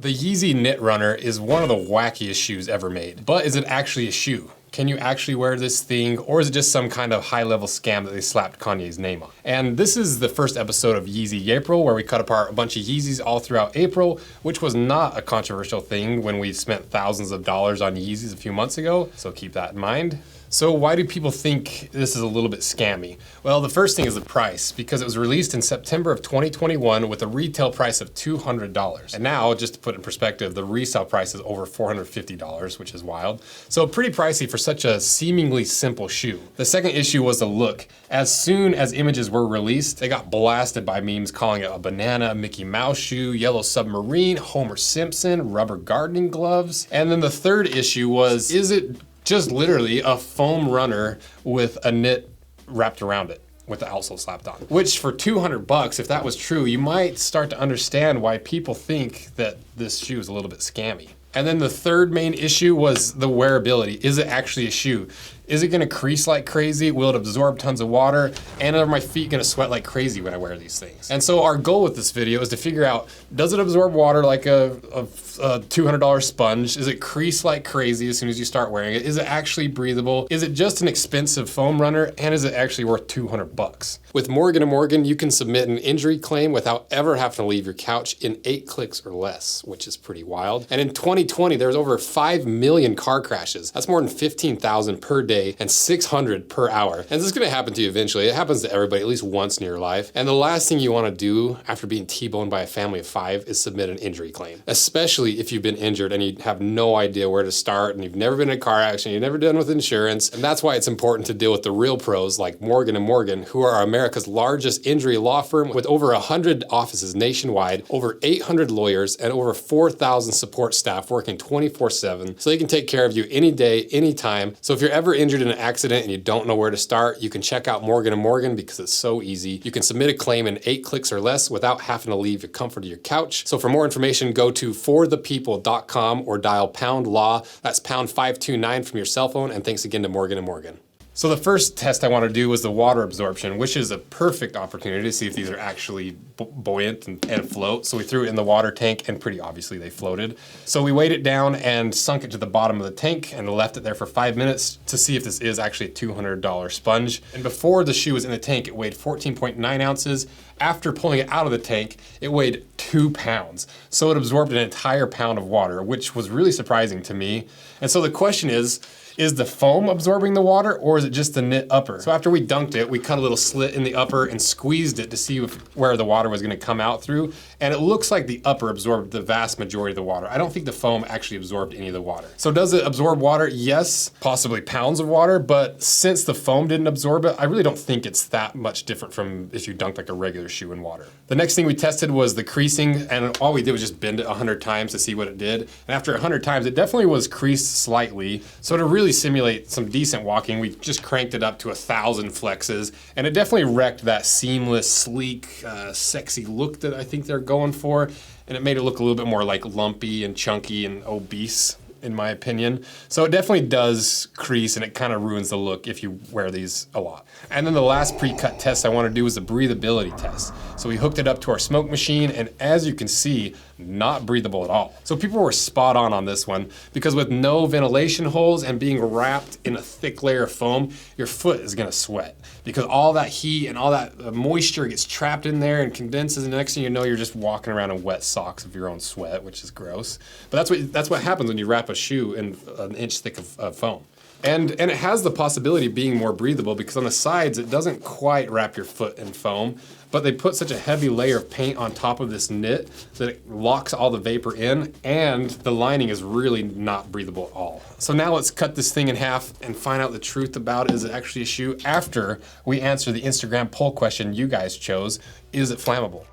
The Yeezy Knit Runner is one of the wackiest shoes ever made. But is it actually a shoe? Can you actually wear this thing, or is it just some kind of high-level scam that they slapped Kanye's name on? And this is the first episode of Yeezy April, where we cut apart a bunch of Yeezys all throughout April, which was not a controversial thing when we spent thousands of dollars on Yeezys a few months ago, so keep that in mind. So why do people think this is a little bit scammy? Well, the first thing is the price, because it was released in September of 2021 with a retail price of $200. And now, just to put in perspective, the resale price is over $450, which is wild. So pretty pricey for such a seemingly simple shoe. The second issue was the look. As soon as images were released, they got blasted by memes calling it a banana, Mickey Mouse shoe, yellow submarine, Homer Simpson, rubber gardening gloves. And then the third issue was, is it just literally a foam runner with a knit wrapped around it with the outsole slapped on? Which for $200, if that was true, you might start to understand why people think that this shoe is a little bit scammy. And then the third main issue was the wearability. Is it actually a shoe? Is it gonna crease like crazy? Will it absorb tons of water? And are my feet gonna sweat like crazy when I wear these things? And so our goal with this video is to figure out, does it absorb water like a $200 sponge? Is it crease like crazy as soon as you start wearing it? Is it actually breathable? Is it just an expensive foam runner? And is it actually worth $200? With Morgan & Morgan, you can submit an injury claim without ever having to leave your couch in 8 clicks or less, which is pretty wild. And in 2020, there was over 5 million car crashes. That's more than 15,000 per day and 600 per hour. And this is gonna happen to you eventually. It happens to everybody at least once in your life. And the last thing you wanna do after being T-boned by a family of 5 is submit an injury claim, especially if you've been injured and you have no idea where to start and you've never been in a car accident, you've never done with insurance. And that's why it's important to deal with the real pros like Morgan & Morgan, who are America's largest injury law firm with over 100 offices nationwide, over 800 lawyers, and over 4,000 support staff working 24/7, so they can take care of you any day, anytime. So if you're ever injured in an accident and you don't know where to start, you can check out Morgan & Morgan because it's so easy. You can submit a claim in 8 clicks or less without having to leave the comfort of your couch. So for more information, go to forthepeople.com or dial #law. That's #529 from your cell phone. And thanks again to Morgan & Morgan. So the first test I want to do was the water absorption, which is a perfect opportunity to see if these are actually buoyant and float. So we threw it in the water tank and pretty obviously they floated. So we weighed it down and sunk it to the bottom of the tank and left it there for 5 minutes to see if this is actually a $200 sponge. And before the shoe was in the tank, it weighed 14.9 ounces. After pulling it out of the tank, it weighed 2 pounds. So it absorbed an entire pound of water, which was really surprising to me. And so the question is the foam absorbing the water or is it just the knit upper? So after we dunked it, we cut a little slit in the upper and squeezed it to see where the water was gonna come out through. And it looks like the upper absorbed the vast majority of the water. I don't think the foam actually absorbed any of the water. So does it absorb water? Yes, possibly pounds of water, but since the foam didn't absorb it, I really don't think it's that much different from if you dunked like a regular shoe in water. The next thing we tested was the creasing, and all we did was just bend it 100 times to see what it did. And after 100 times, it definitely was creased slightly. So to really simulate some decent walking, we just cranked it up to 1,000 flexes, and it definitely wrecked that seamless, sleek, sexy look that I think they're going for, and it made it look a little bit more like lumpy and chunky and obese, in my opinion. So it definitely does crease and it kind of ruins the look if you wear these a lot. And then the last pre-cut test I want to do is the breathability test. So we hooked it up to our smoke machine, and as you can see, not breathable at all. So people were spot on this one, because with no ventilation holes and being wrapped in a thick layer of foam, your foot is gonna sweat because all that heat and all that moisture gets trapped in there and condenses, and the next thing you know, you're just walking around in wet socks of your own sweat, which is gross. But that's what happens when you wrap a shoe in an inch thick of foam. And it has the possibility of being more breathable because on the sides, it doesn't quite wrap your foot in foam, but they put such a heavy layer of paint on top of this knit that it locks all the vapor in, and the lining is really not breathable at all. So now let's cut this thing in half and find out the truth about it. Is it actually a shoe? After we answer the Instagram poll question you guys chose, is it flammable?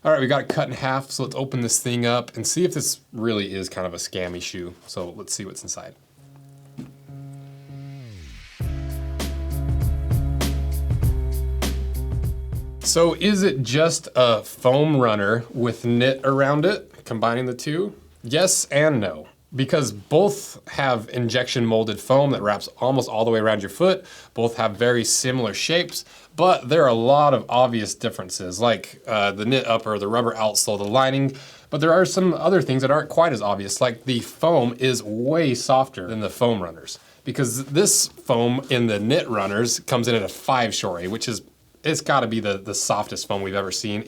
All right, we got it cut in half, so let's open this thing up and see if this really is kind of a scammy shoe. So let's see what's inside. So is it just a foam runner with knit around it, combining the two? Yes and no, because both have injection molded foam that wraps almost all the way around your foot. Both have very similar shapes, but there are a lot of obvious differences, like the knit upper, the rubber outsole, the lining. But there are some other things that aren't quite as obvious, like the foam is way softer than the foam runners, because this foam in the knit runners comes in at a 5 Shore, which is, it's gotta be the softest foam we've ever seen.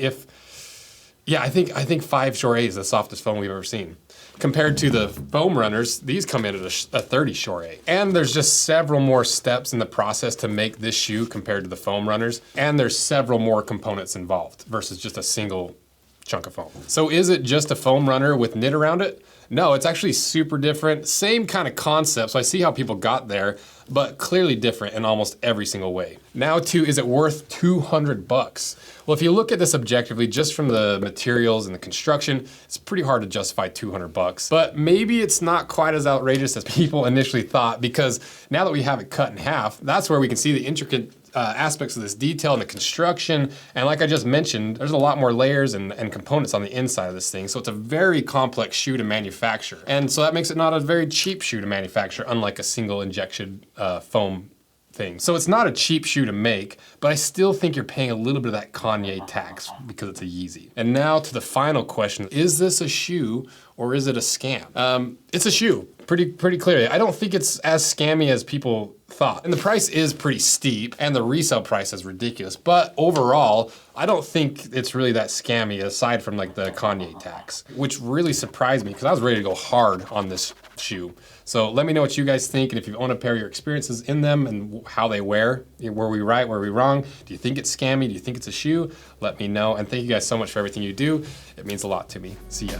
I think 5 Shore is the softest foam we've ever seen. Compared to the foam runners, these come in at a 30 Shore. And there's just several more steps in the process to make this shoe compared to the foam runners. And there's several more components involved versus just a single chunk of foam. So is it just a foam runner with knit around it? No, it's actually super different. Same kind of concept, so I see how people got there, but clearly different in almost every single way. Now to, is it worth 200 bucks? Well, if you look at this objectively, just from the materials and the construction, it's pretty hard to justify 200 bucks. But maybe it's not quite as outrageous as people initially thought, because now that we have it cut in half, that's where we can see the intricate aspects of this detail and the construction. And like I just mentioned, there's a lot more layers and components on the inside of this thing. So it's a very complex shoe to manufacture. And so that makes it not a very cheap shoe to manufacture, unlike a single injection foam thing. So it's not a cheap shoe to make, but I still think you're paying a little bit of that Kanye tax because it's a Yeezy. And now to the final question, is this a shoe or is it a scam? It's a shoe, pretty clearly. I don't think it's as scammy as people thought. And the price is pretty steep and the resale price is ridiculous, but overall, I don't think it's really that scammy aside from like the Kanye tax, which really surprised me because I was ready to go hard on this shoe. So let me know what you guys think, and if you own a pair, your experiences in them and how they wear. Were we right, were we wrong? Do you think it's scammy? Do you think it's a shoe? Let me know, and thank you guys so much for everything you do. It means a lot to me. See ya.